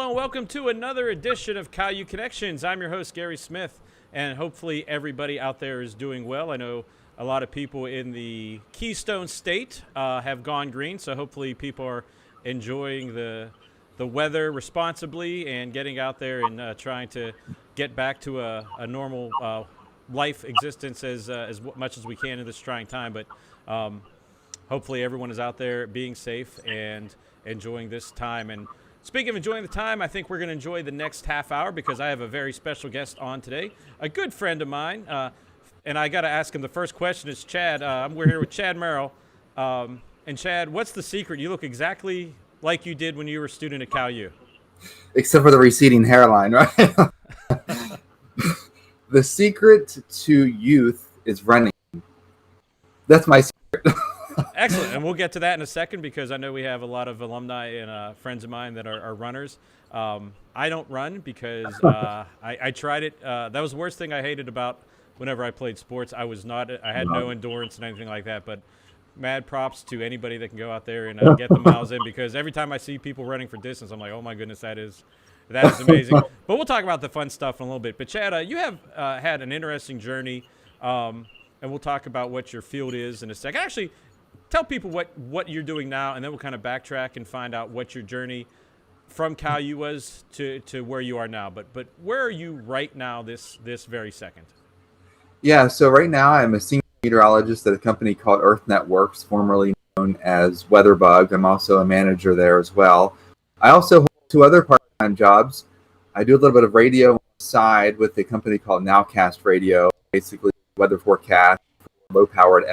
and welcome to another edition of Caillou Connections. I'm your host, Gary Smith, and hopefully everybody out there is doing well. I know a lot of people in the Keystone State have gone green, so hopefully people are enjoying the weather responsibly and getting out there and trying to get back to a normal life existence as much as we can in this trying time. But hopefully everyone is out there being safe and enjoying this time. And speaking of enjoying the time, I think we're going to enjoy the next half hour because I have a very special guest on today, a good friend of mine. And I got to ask him, the first question is Chad. We're here with Chad Merrill. And Chad, what's the secret? You look exactly like you did when you were a student at Caillou. Except for the receding hairline, right? The secret to youth is running. That's my secret. Excellent. And we'll get to that in a second because I know we have a lot of alumni and friends of mine that are runners. I don't run because I tried it. That was the worst thing I hated about whenever I played sports. I had no endurance and anything like that. But mad props to anybody that can go out there and get the miles in, because every time I see people running for distance, I'm like, oh my goodness, that is amazing. But we'll talk about the fun stuff in a little bit. But Chad, you have had an interesting journey, and we'll talk about what your field is in a second. Actually, tell people what you're doing now, and then we'll kind of backtrack and find out what your journey from Caillou was to where you are now. But where are you right now this very second? Yeah, so right now I'm a senior meteorologist at a company called Earth Networks, formerly known as WeatherBug. I'm also a manager there as well. I also hold two other part-time jobs. I do a little bit of radio on the side with a company called Nowcast Radio, basically weather forecast for low-powered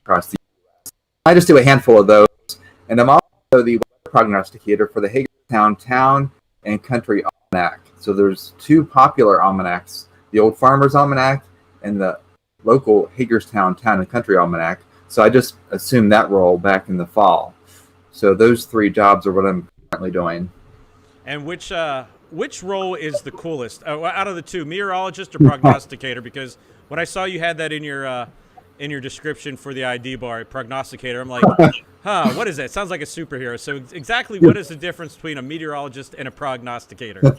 across the U.S. I just do a handful of those, and I'm also the weather prognosticator for the Hagerstown Town and Country Almanac. So there's two popular almanacs, the Old Farmer's Almanac and the local Hagerstown Town and Country Almanac. So I just assumed that role back in the fall. So those three jobs are what I'm currently doing. And which role is the coolest out of the two, meteorologist or prognosticator? Because when I saw you had that in your description for the ID bar, prognosticator, I'm like, what is that? Sounds like a superhero. So exactly what is the difference between a meteorologist and a prognosticator?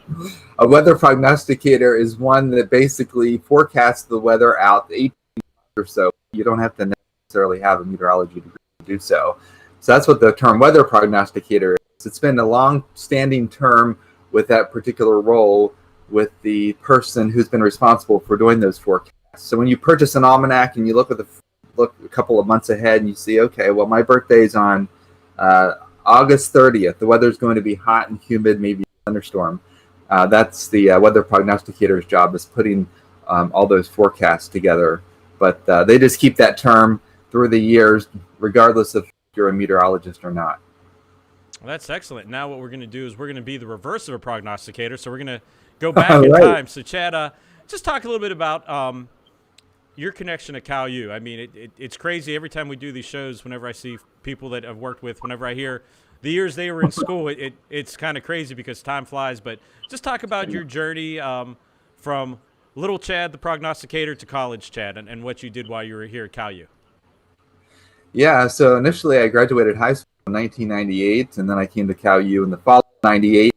A weather prognosticator is one that basically forecasts the weather out 18 months or so. You don't have to necessarily have a meteorology degree to do so. So that's what the term weather prognosticator is. It's been a long-standing term with that particular role with the person who's been responsible for doing those forecasts. So when you purchase an almanac and you look a couple of months ahead and you see, okay, well, my birthday's on August 30th. The weather's going to be hot and humid, maybe a thunderstorm. That's the weather prognosticator's job, is putting all those forecasts together. But they just keep that term through the years, regardless of if you're a meteorologist or not. Well, that's excellent. Now what we're going to do is we're going to be the reverse of a prognosticator. So we're going to go back in time. So Chad, just talk a little bit about your connection to Caillou. I mean, it's crazy. Every time we do these shows, whenever I see people that I've worked with, whenever I hear the years they were in school, it's kind of crazy because time flies. But just talk about your journey from little Chad, the prognosticator, to college Chad, and what you did while you were here at Caillou. Yeah, so initially I graduated high school in 1998, and then I came to Caillou in the fall of 98,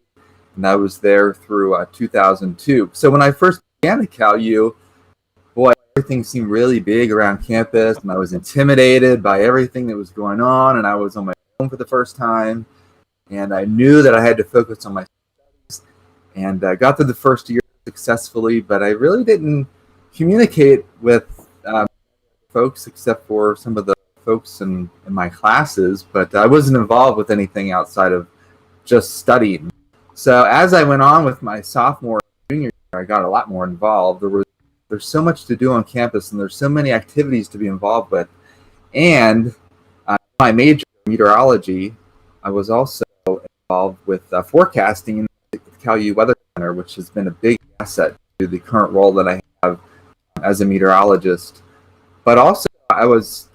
and I was there through 2002. So when I first began at Caillou, boy, everything seemed really big around campus, and I was intimidated by everything that was going on, and I was on my own for the first time, and I knew that I had to focus on my studies, and I got through the first year successfully, but I really didn't communicate with folks except for some of the folks in my classes, but I wasn't involved with anything outside of just studying. So as I went on with my sophomore and junior year, I got a lot more involved. There's so much to do on campus, and there's so many activities to be involved with. And my major in meteorology, I was also involved with forecasting at the Caillou Weather Center, which has been a big asset to the current role that I have as a meteorologist. But also, I was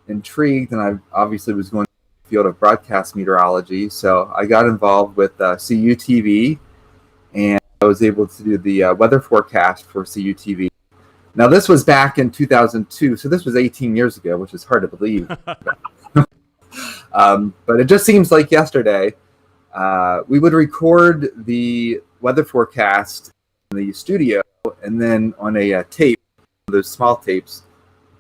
intrigued, and I obviously was going to the field of broadcast meteorology, so I got involved with CUTV, and I was able to do the weather forecast for CUTV. Now, this was back in 2002, so this was 18 years ago, which is hard to believe. But it just seems like yesterday. we would record the weather forecast in the studio, and then on a tape, those small tapes,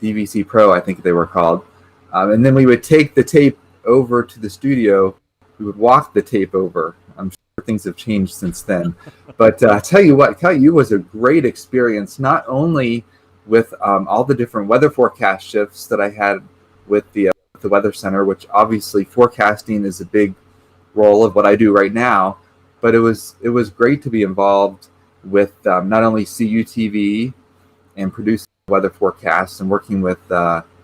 DVC Pro, I think they were called, and then we would take the tape over to the studio. We would walk the tape over. I'm sure things have changed since then, but I tell you what, CalU was a great experience, not only with all the different weather forecast shifts that I had with the Weather Center, which obviously forecasting is a big role of what I do right now, but it was great to be involved with not only CUTV and producing weather forecasts and working with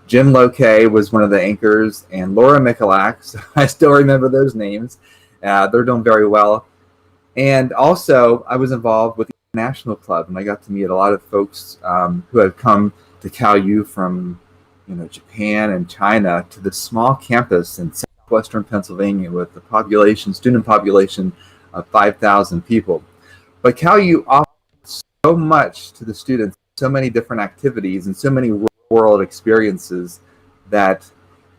Jim Lokay was one of the anchors, and Laura Michalak. So I still remember those names. They're doing very well. And also, I was involved with the International Club, and I got to meet a lot of folks who had come to CalU from, Japan and China to this small campus in southwestern Pennsylvania with the student population of 5,000 people. But CalU offered so much to the students, so many different activities and so many real-world experiences that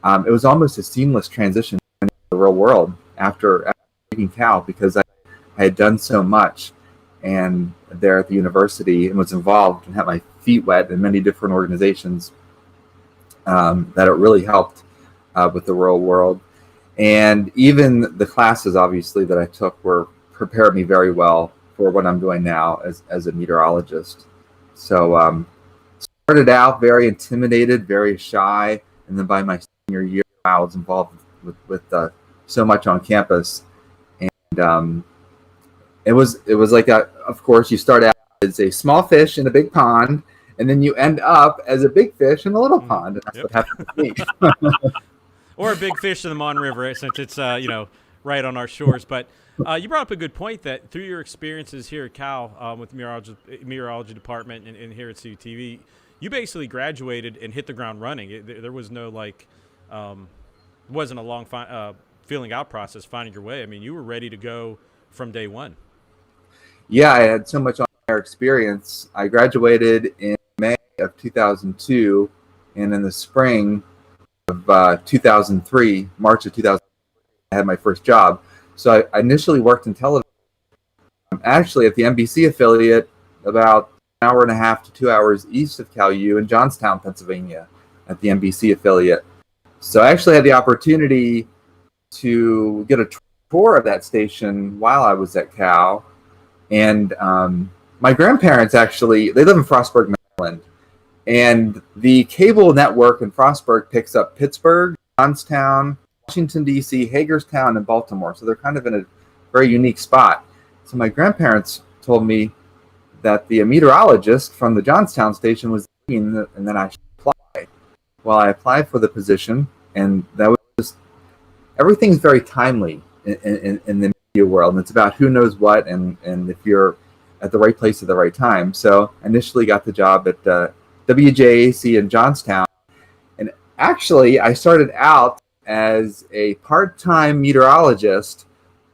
it was almost a seamless transition into the real world after leaving Cal, because I had done so much and there at the university and was involved and had my feet wet in many different organizations that it really helped with the real world. And even the classes, obviously, that I took prepared me very well for what I'm doing now as a meteorologist. So started out very intimidated, very shy, and then by my senior year, I was involved with so much on campus. And it was like, of course, you start out as a small fish in a big pond, and then you end up as a big fish in a little pond. And that's what happened to me. Or a big fish in the Mon River, since it's right on our shores. But you brought up a good point that through your experiences here at Cal with the meteorology department and here at CUTV, you basically graduated and hit the ground running. There was no wasn't a long feeling out process, finding your way. I mean, you were ready to go from day one. Yeah, I had so much on-air experience. I graduated in May of 2002, and in the spring of 2003, March of 2003, I had my first job. So I initially worked in television, actually at the NBC affiliate, about an hour and a half to 2 hours east of CalU in Johnstown, Pennsylvania, at the NBC affiliate. So I actually had the opportunity to get a tour of that station while I was at Cal. And my grandparents actually, they live in Frostburg, Maryland. And the cable network in Frostburg picks up Pittsburgh, Johnstown, Washington, D.C., Hagerstown, and Baltimore. So they're kind of in a very unique spot. So my grandparents told me that the meteorologist from the Johnstown station was leaving, and then I should apply. Well, I applied for the position, and that was just, everything's very timely in the media world. And it's about who knows what, and if you're at the right place at the right time. So I initially got the job at WJAC in Johnstown. And actually, I started out as a part-time meteorologist,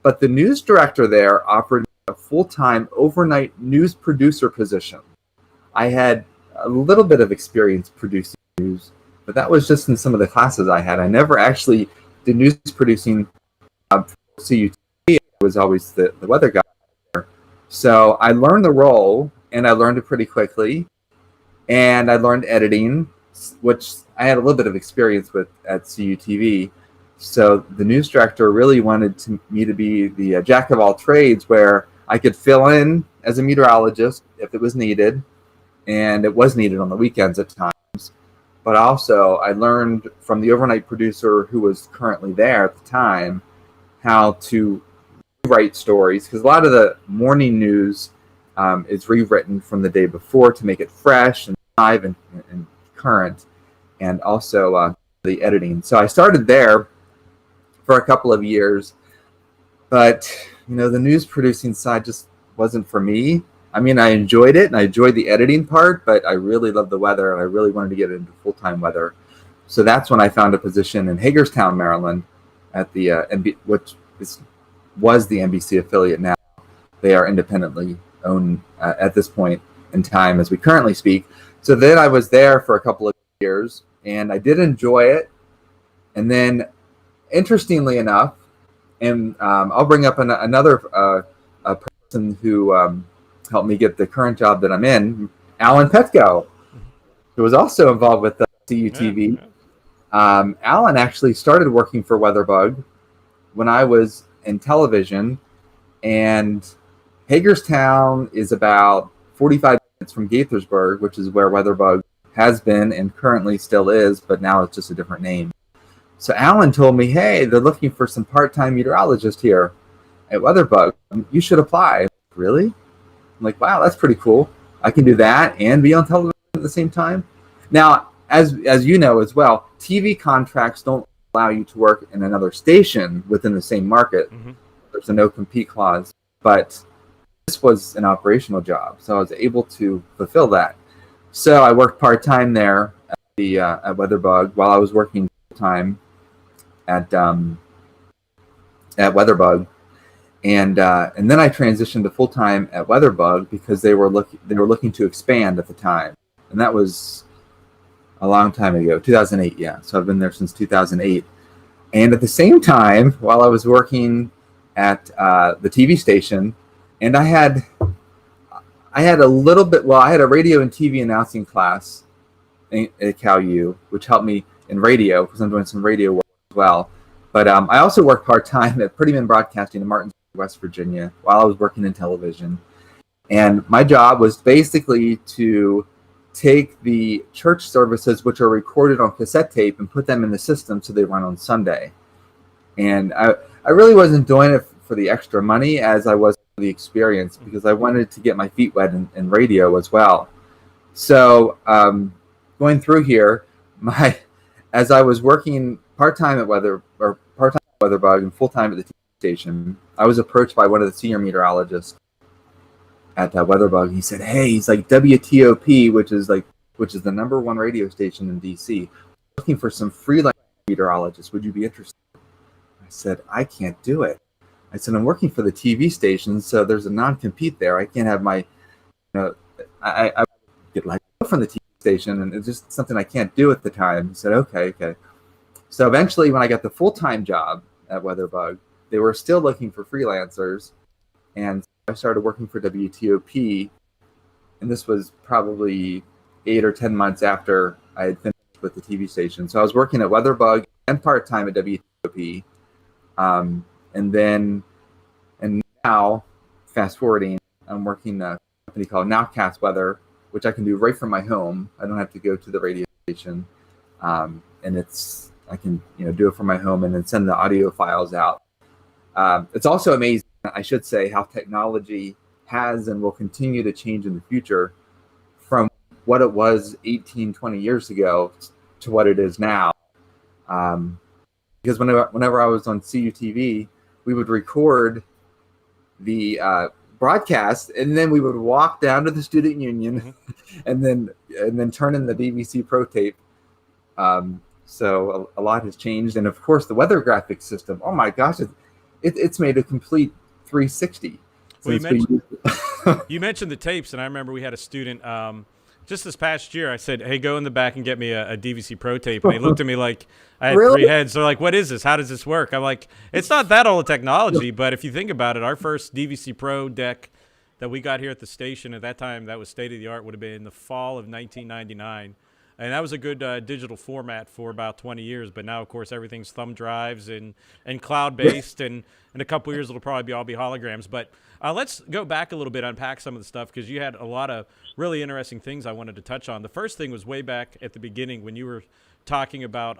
but the news director there offered me a full-time overnight news producer position. I had a little bit of experience producing news, but that was just in some of the classes I had. I never actually did news producing for CUTV. I was always the weather guy there. So I learned the role, and I learned it pretty quickly. And I learned editing, which I had a little bit of experience with at CUTV. So the news director really wanted me to be the jack of all trades, where I could fill in as a meteorologist if it was needed, and it was needed on the weekends at times. But also I learned from the overnight producer who was currently there at the time how to write stories, because a lot of the morning news is rewritten from the day before to make it fresh and live and current, and also the editing. So I started there for a couple of years, but the news producing side just wasn't for me. I mean, I enjoyed it, and I enjoyed the editing part, but I really loved the weather, and I really wanted to get into full-time weather. So that's when I found a position in Hagerstown, Maryland, at the which was the NBC affiliate now. They are independently owned at this point in time as we currently speak. So then I was there for a couple of years, and I did enjoy it. And then, interestingly enough, And I'll bring up another a person who helped me get the current job that I'm in, Alan Petko, who was also involved with the CUTV. Yeah. Alan actually started working for WeatherBug when I was in television, and Hagerstown is about 45 minutes from Gaithersburg, which is where WeatherBug has been and currently still is, but now it's just a different name. So Alan told me, hey, they're looking for some part-time meteorologist here at WeatherBug. You should apply. Really? I'm like, wow, that's pretty cool. I can do that and be on television at the same time. Now, as you know as well, TV contracts don't allow you to work in another station within the same market. Mm-hmm. There's a no compete clause, but this was an operational job, so I was able to fulfill that. So I worked part-time there at WeatherBug while I was working full-time at WeatherBug, and then I transitioned to full-time at WeatherBug because they were looking to expand at the time, and that was a long time ago, 2008. Yeah, so I've been there since 2008, and at the same time, while I was working at the TV station, and I had a little bit. Well, I had a radio and TV announcing class at Cal U, which helped me in radio because I'm doing some radio work as well. But I also worked part-time at Prettyman Broadcasting in Martinsburg, West Virginia, while I was working in television. And my job was basically to take the church services, which are recorded on cassette tape, and put them in the system so they run on Sunday. And I really wasn't doing it for the extra money as I was for the experience, because I wanted to get my feet wet in radio as well. So going through here, as I was working part-time at WeatherBug and full-time at the TV station, I was approached by one of the senior meteorologists at WeatherBug. He said, "Hey," he's like, "WTOP, which is the #1 radio station in DC, looking for some freelance meteorologists. Would you be interested?" I said, "I can't do it." I said, "I'm working for the TV station, so there's a non-compete there. I can't have my, I get let go from the TV station, and it's just something I can't do at the time." He said, okay. So eventually, when I got the full-time job at WeatherBug, they were still looking for freelancers, and I started working for WTOP, and this was probably 8 or 10 months after I had finished with the TV station. So I was working at WeatherBug and part-time at WTOP, and now, fast forwarding, I'm working at a company called Nowcast Weather, which I can do right from my home. I don't have to go to the radio station, and I can do it from my home and then send the audio files out. It's also amazing, I should say, how technology has and will continue to change in the future from what it was 18, 20 years ago to what it is now. Because whenever I was on CUTV, we would record the broadcast, and then we would walk down to the student union, and then turn in the DVC Pro tape. So a lot has changed, and of course the weather graphics system. Oh my gosh, it's made a complete 360. Well, you mentioned the tapes, and I remember we had a student just this past year. I said, "Hey, go in the back and get me a DVC Pro tape," and they looked at me like I had Really? 3 heads. They're like, "What is this? How does this work?" I'm like, "It's not that old technology, but if you think about it, our first DVC Pro deck that we got here at the station at that time, that was state of the art, would have been in the fall of 1999." And that was a good digital format for about 20 years. But now, of course, everything's thumb drives and cloud-based. And in a couple years, it'll probably all be holograms. But let's go back a little bit, unpack some of the stuff, because you had a lot of really interesting things I wanted to touch on. The first thing was way back at the beginning when you were talking about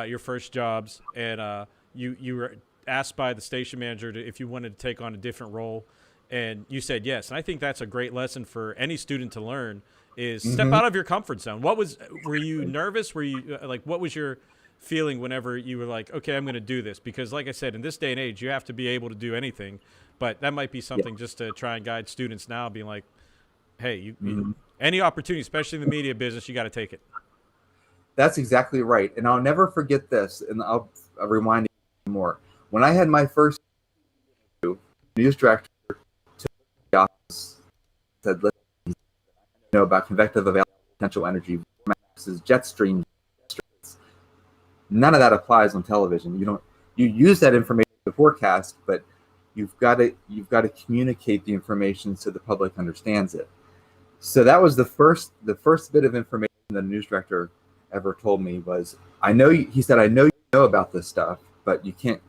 your first jobs. And you were asked by the station manager if you wanted to take on a different role. And you said yes. And I think that's a great lesson for any student to learn. Is step out of your comfort zone. Were you nervous? Were you what was your feeling whenever you were like, okay, I'm going to do this? Because like I said, in this day and age, you have to be able to do anything, but that might be something just to try and guide students now, being like, hey, any opportunity, especially in the media business, you got to take it. That's exactly right. And I'll never forget this, and I'll remind you more. When I had my first news director to the office, said, "Listen, about convective available potential energy, jet streams. None of that applies on television. You use that information the forecast, but you've got to communicate the information so the public understands it. So that was the first bit of information that a news director ever told me was, he said, I know you know about this stuff, but you can't.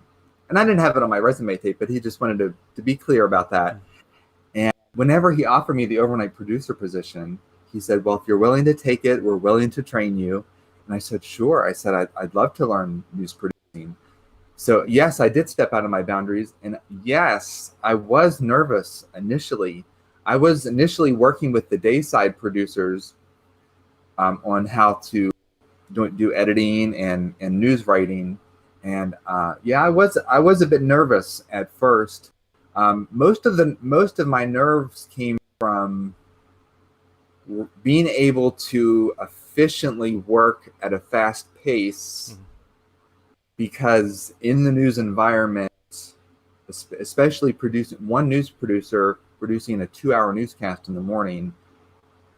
And I didn't have it on my resume tape, but he just wanted to be clear about that. And whenever he offered me the overnight producer position, he said, well, if you're willing to take it, we're willing to train you. And I said, sure. I said, I'd love to learn news producing. So yes, I did step out of my boundaries. And yes, I was nervous initially. I was initially working with the dayside producers on how to do editing and news writing. And I was a bit nervous at first. Most of my nerves came from being able to efficiently work at a fast pace, because in the news environment, especially one news producer producing a 2-hour newscast in the morning,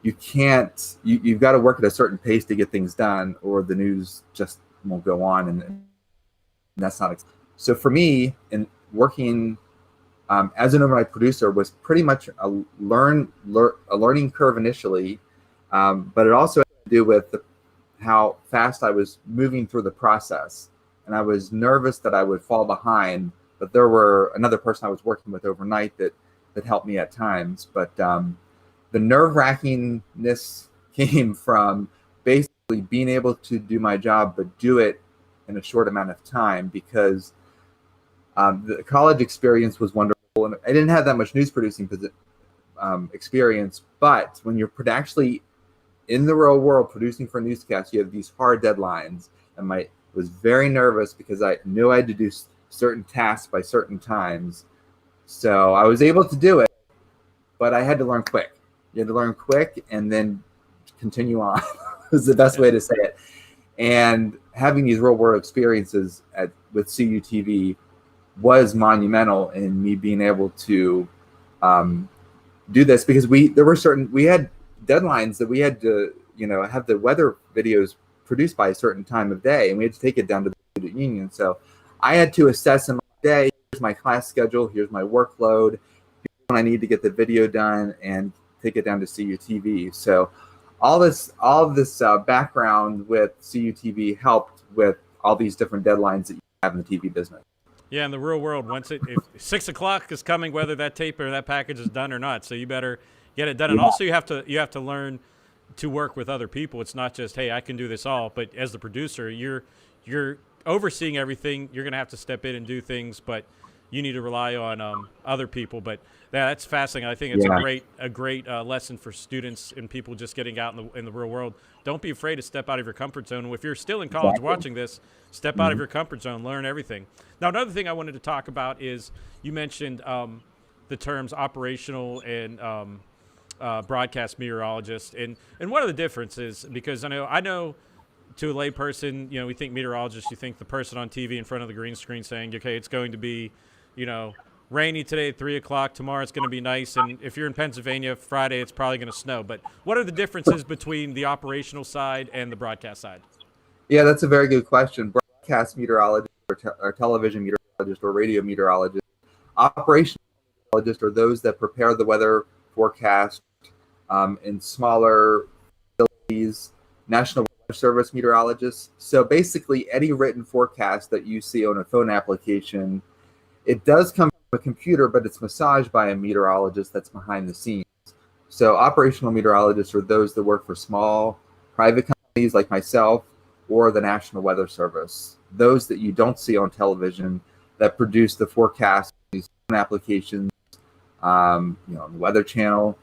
you've got to work at a certain pace to get things done, or the news just won't go on, and that's not. So for me, in working as an overnight producer was pretty much a learning curve initially, but it also had to do with how fast I was moving through the process, and I was nervous that I would fall behind. But there were another person I was working with overnight that helped me at times. But the nerve-wrackingness came from basically being able to do my job, but do it in a short amount of time, because the college experience was wonderful, and I didn't have that much news producing experience. But when you're actually in the real world producing for newscasts, you have these hard deadlines, and I was very nervous because I knew I had to do certain tasks by certain times. So I was able to do it, but I had to learn quick. You had to learn quick and then continue on is the best way to say it. And having these real world experiences with CUTV was monumental in me being able to do this, because we had deadlines that we had to have the weather videos produced by a certain time of day, and we had to take it down to the student union. So I had to assess in my day, here's my class schedule, here's my workload, here's when I need to get the video done, and take it down to CUTV. So all this background with CUTV helped with all these different deadlines that you have in the TV business. Yeah, in the real world, if 6 o'clock is coming, whether that tape or that package is done or not, so you better get it done. And also you have to learn to work with other people. It's not just, hey, I can do this all, but as the producer, you're overseeing everything. You're going to have to step in and do things, but you need to rely on other people. But that's fascinating. I think it's a great lesson for students and people just getting out in the real world. Don't be afraid to step out of your comfort zone. If you're still in college watching this, step out of your comfort zone, learn everything. Now, another thing I wanted to talk about is you mentioned the terms operational and broadcast meteorologist, and what are the differences? Because I know to a lay person, we think meteorologist, you think the person on TV in front of the green screen saying, okay, it's going to be, rainy today at 3 o'clock, tomorrow it's going to be nice, and if you're in Pennsylvania, Friday it's probably going to snow. But what are the differences between the operational side and the broadcast side? Yeah, that's a very good question. Broadcast meteorologist or television meteorologist or radio meteorologist. Operational meteorologists are those that prepare the weather forecast in smaller facilities. National Weather Service meteorologists. So basically, any written forecast that you see on a phone application, it does come from a computer, but it's massaged by a meteorologist that's behind the scenes. So operational meteorologists are those that work for small private companies like myself or the National Weather Service. Those that you don't see on television that produce the forecast, these phone applications, on the Weather Channel,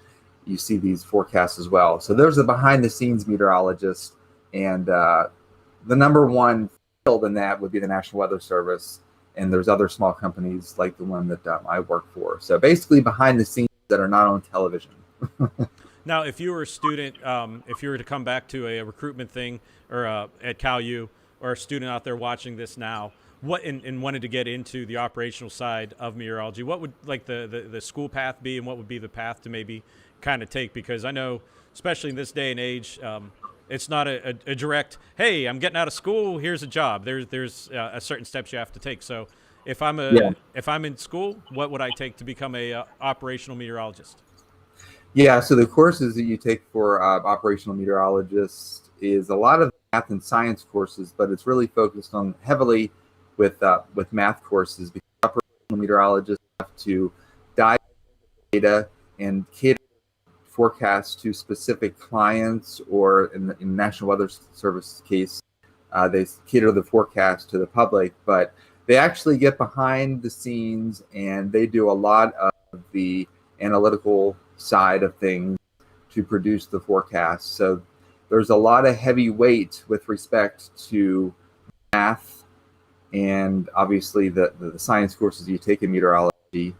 you see these forecasts as well. So there's the behind the scenes meteorologist, and the number one field in that would be the National Weather Service. And there's other small companies like the one that I work for. So basically behind the scenes that are not on television. Now, if you were a student, if you were to come back to a recruitment thing or at CalU, or a student out there watching this now, and wanted to get into the operational side of meteorology, what would like the school path be, and what would be the path to maybe kind of take? Because I know, especially in this day and age, it's not a direct, hey, I'm getting out of school, here's a job. There's a certain steps you have to take. So Yeah. if I'm in school, what would I take to become a operational meteorologist? Yeah, so the courses that you take for operational meteorologist is a lot of math and science courses, but it's really focused on heavily with math courses because operational meteorologists have to dive into data and cater forecasts to specific clients, or in National Weather Service case, they cater the forecast to the public, but they actually get behind the scenes and they do a lot of the analytical side of things to produce the forecast. So there's a lot of heavy weight with respect to math and obviously the science courses you take in meteorology.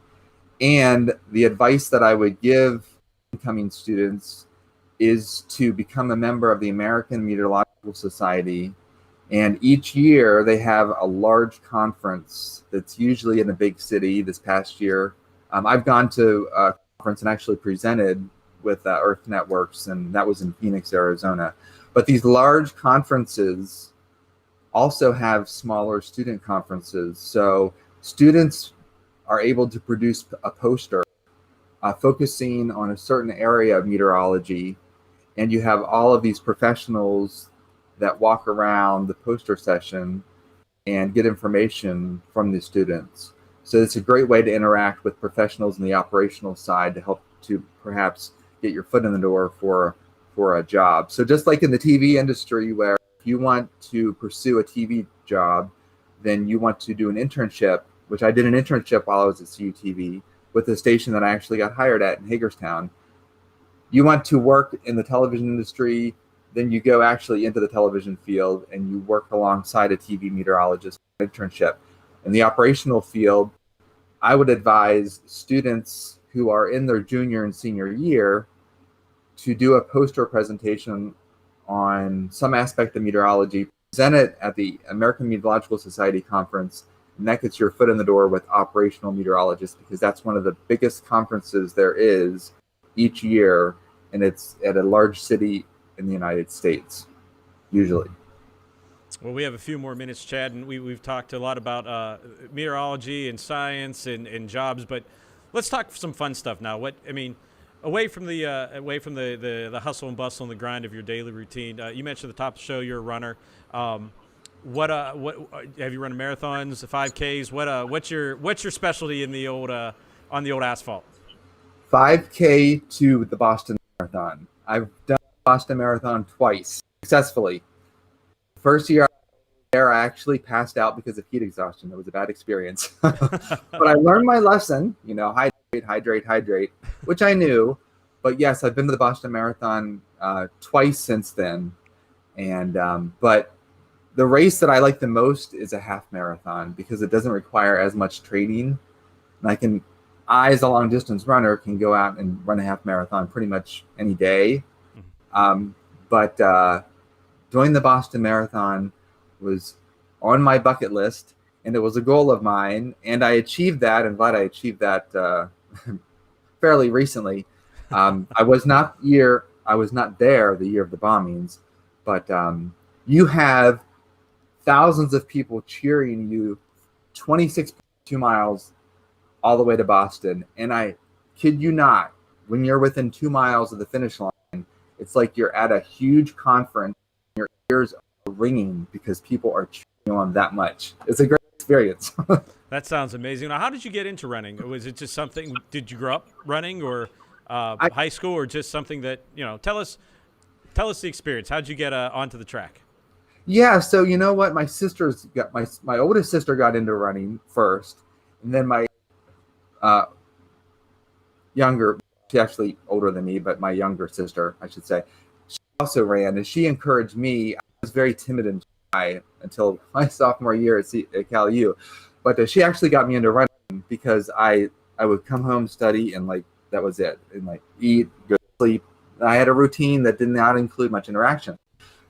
And the advice that I would give incoming students is to become a member of the American Meteorological Society. And each year they have a large conference that's usually in a big city. This past year, I've gone to a conference and actually presented with Earth Networks, and that was in Phoenix, Arizona. But these large conferences also have smaller student conferences. So students are able to produce a poster focusing on a certain area of meteorology, and you have all of these professionals that walk around the poster session and get information from the students. So it's a great way to interact with professionals in the operational side to help to perhaps get your foot in the door for a job. So just like in the TV industry, where if you want to pursue a TV job, then you want to do an internship, which I did an internship while I was at CUTV with the station that I actually got hired at in Hagerstown. You want to work in the television industry, then you go actually into the television field and you work alongside a TV meteorologist internship. In the operational field, I would advise students who are in their junior and senior year to do a poster presentation on some aspect of meteorology, present it at the American Meteorological Society conference, and that gets your foot in the door with operational meteorologists, because that's one of the biggest conferences there is each year, and it's at a large city in the United States, usually. Well, we have a few more minutes, Chad, and we've talked a lot about meteorology and science and jobs, but let's talk some fun stuff now. Away from the hustle and bustle and the grind of your daily routine, you mentioned at the top of the show you're a runner. What have you run marathons, 5Ks? What's your specialty in the old on the old asphalt? 5K to the Boston Marathon. I've done the Boston Marathon twice successfully. First year there, I actually passed out because of heat exhaustion. It was a bad experience. But I learned my lesson, hydrate, which I knew. But yes, I've been to the Boston Marathon twice since then. And but the race that I like the most is a half marathon because it doesn't require as much training. And as a long distance runner, can go out and run a half marathon pretty much any day. But doing the Boston Marathon was on my bucket list, and it was a goal of mine, and I achieved that. I'm glad I achieved that fairly recently. I was not there the year of the bombings, but you have thousands of people cheering you 26.2 miles all the way to Boston. And I kid you not, when you're within 2 miles of the finish line, it's like you're at a huge conference. Your ears are ringing because people are cheering you on that much. It's a great experience. That sounds amazing. Now, how did you get into running? Was it just something? Did you grow up running, or high school, or just something that Tell us the experience. How did you get onto the track? Yeah, so you know what? My oldest sister got into running first, and then my she's actually older than me, but my younger sister, I should say, she also ran, and she encouraged me. I was very timid and shy until my sophomore year at Cal U, but she actually got me into running because I would come home, study, and that was it, and eat, go to sleep. I had a routine that did not include much interaction.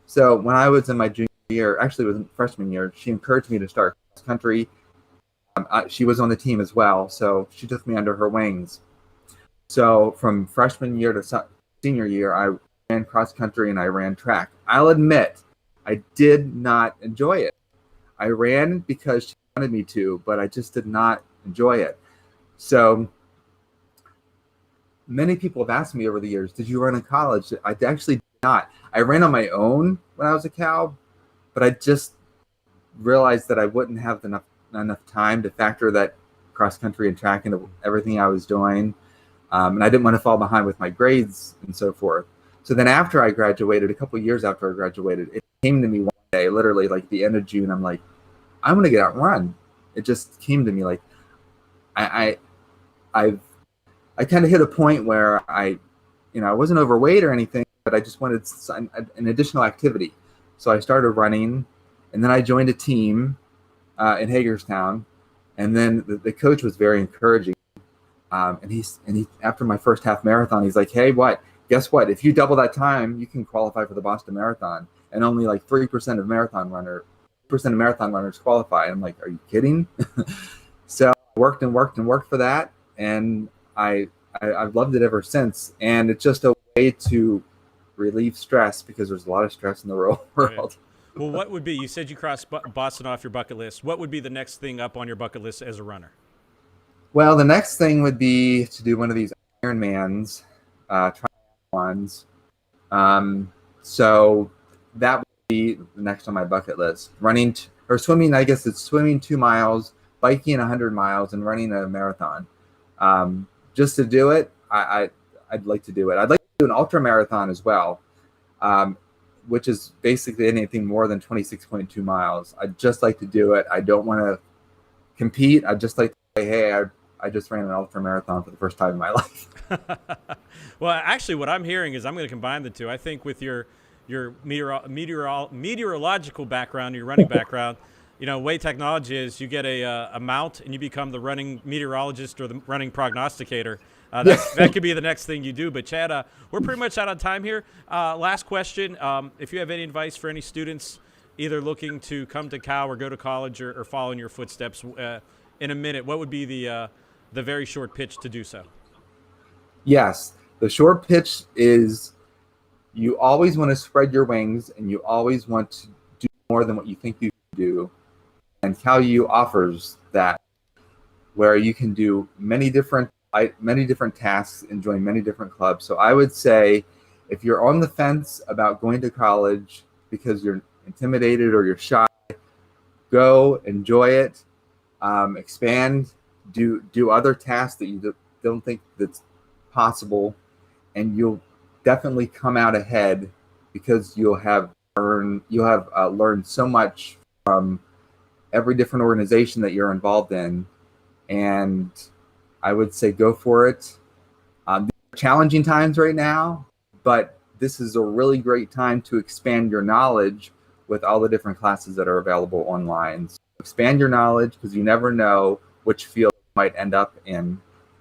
So when I was in my junior year, actually it was freshman year, she encouraged me to start cross country. She was on the team as well, so she took me under her wings. So from freshman year to senior year, I ran cross country and I ran track. I'll admit, I did not enjoy it. I ran because she wanted me to, but I just did not enjoy it. So many people have asked me over the years, did you run in college? I actually did not. I ran on my own when I was a cow, but I just realized that I wouldn't have enough time to factor that cross country and track into everything I was doing. And I didn't want to fall behind with my grades and so forth. So then after I graduated, a couple of years after I graduated, it came to me one day, literally like the end of June. I'm like, I'm going to get out and run. It just came to me like, I kind of hit a point where I wasn't overweight or anything, but I just wanted an additional activity. So I started running, and then I joined a team in Hagerstown, and then the coach was very encouraging. And he after my first half marathon, he's like, hey, guess what? If you double that time, you can qualify for the Boston Marathon. And only like 3% of marathon runners qualify. I'm like, are you kidding? So I worked for that, and I've loved it ever since. And it's just a way to relieve stress, because there's a lot of stress in the real world. Right. Well, what would be, you said you crossed Boston off your bucket list. What would be the next thing up on your bucket list as a runner? Well, the next thing would be to do one of these Ironmans, triathlons. So that would be the next on my bucket list. Running or swimming, I guess it's swimming 2 miles, biking 100 miles, and running a marathon. Just to do it, I'd like to do it. I'd like to do an ultra marathon as well, which is basically anything more than 26.2 miles. I'd just like to do it. I don't want to compete. I'd just like to say, hey, I just ran an ultra marathon for the first time in my life. Well, actually, what I'm hearing is I'm going to combine the two. I think with your meteorological background, your running background, the way technology is, you get a mount and you become the running meteorologist or the running prognosticator. That could be the next thing you do. But Chad, we're pretty much out of time here. Last question. If you have any advice for any students either looking to come to Cal or go to college or follow in your footsteps in a minute, what would be the very short pitch to do so? Yes. The short pitch is, you always want to spread your wings, and you always want to do more than what you think you can do. And Cal U offers that, where you can do many different tasks and join many different clubs. So I would say, if you're on the fence about going to college because you're intimidated or you're shy, go, enjoy it, expand, do other tasks that you don't think that's possible, and you'll definitely come out ahead, because you'll have learned so much from every different organization that you're involved in. And I would say go for it. Challenging times right now, but this is a really great time to expand your knowledge with all the different classes that are available online. So expand your knowledge, because you never know which field you might end up in.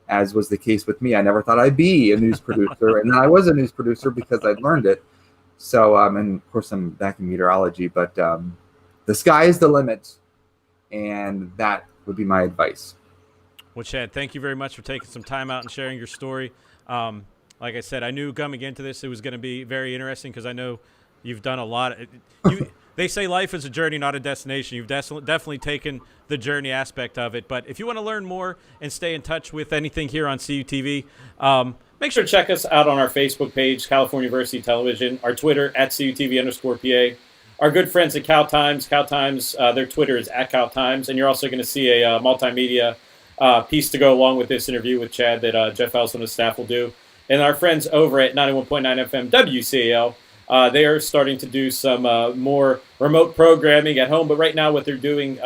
As was the case with me, I never thought I'd be a news producer, and I was a news producer because I'd learned it. So, and of course, I'm back in meteorology, but the sky is the limit, and that would be my advice. Well, Chad, thank you very much for taking some time out and sharing your story. Like I said, I knew coming into this it was going to be very interesting, because I know you've done a lot. They say life is a journey, not a destination. You've definitely taken the journey aspect of it. But if you want to learn more and stay in touch with anything here on CUTV, make sure to check us out on our Facebook page, California University Television, our Twitter @CUTV_PA, our good friends at Cal Times. Cal Times, their Twitter is @CalTimes, and you're also going to see a multimedia piece to go along with this interview with Chad that Jeff Ellis and his staff will do. And our friends over at 91.9 FM WCAL, they are starting to do some more remote programming at home. But right now what they're doing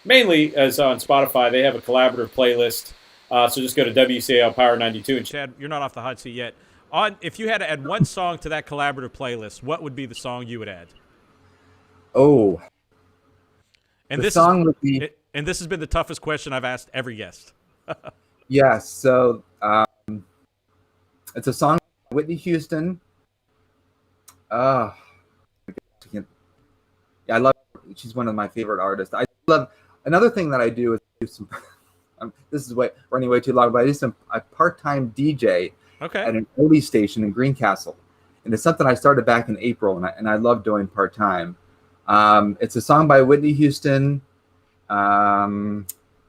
mainly is on Spotify. They have a collaborative playlist. So just go to WCAL Power 92. And Chad, you're not off the hot seat yet. If you had to add one song to that collaborative playlist, what would be the song you would add? Oh. And this has been the toughest question I've asked every guest. Yes. So it's a song by Whitney Houston. I love her. She's one of my favorite artists. I love, another thing that I do is do some this is running way too long, but I do a part-time DJ at an oldie station in Greencastle, and it's something I started back in April, and I love doing part-time. It's a song by Whitney Houston, The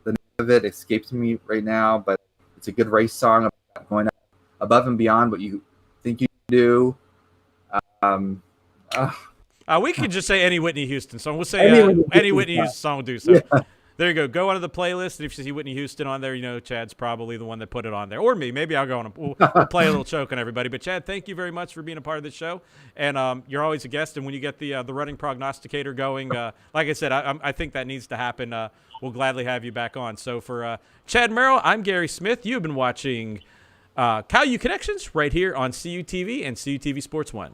name of it escapes me right now, but it's a good race song about going above and beyond what you think you can do. Um, uh, We could just say any Whitney Houston song. We'll say any Whitney Houston song will do so. Yeah. There you go. Go onto the playlist, and if you see Whitney Houston on there, you know Chad's probably the one that put it on there. Or me. Maybe I'll go on. We'll play a little choke on everybody. But, Chad, thank you very much for being a part of this show. And you're always a guest. And when you get the running prognosticator going, like I said, I think that needs to happen. We'll gladly have you back on. So for Chad Merrill, I'm Gary Smith. You've been watching Cal U Connections right here on CUTV and CUTV Sports 1.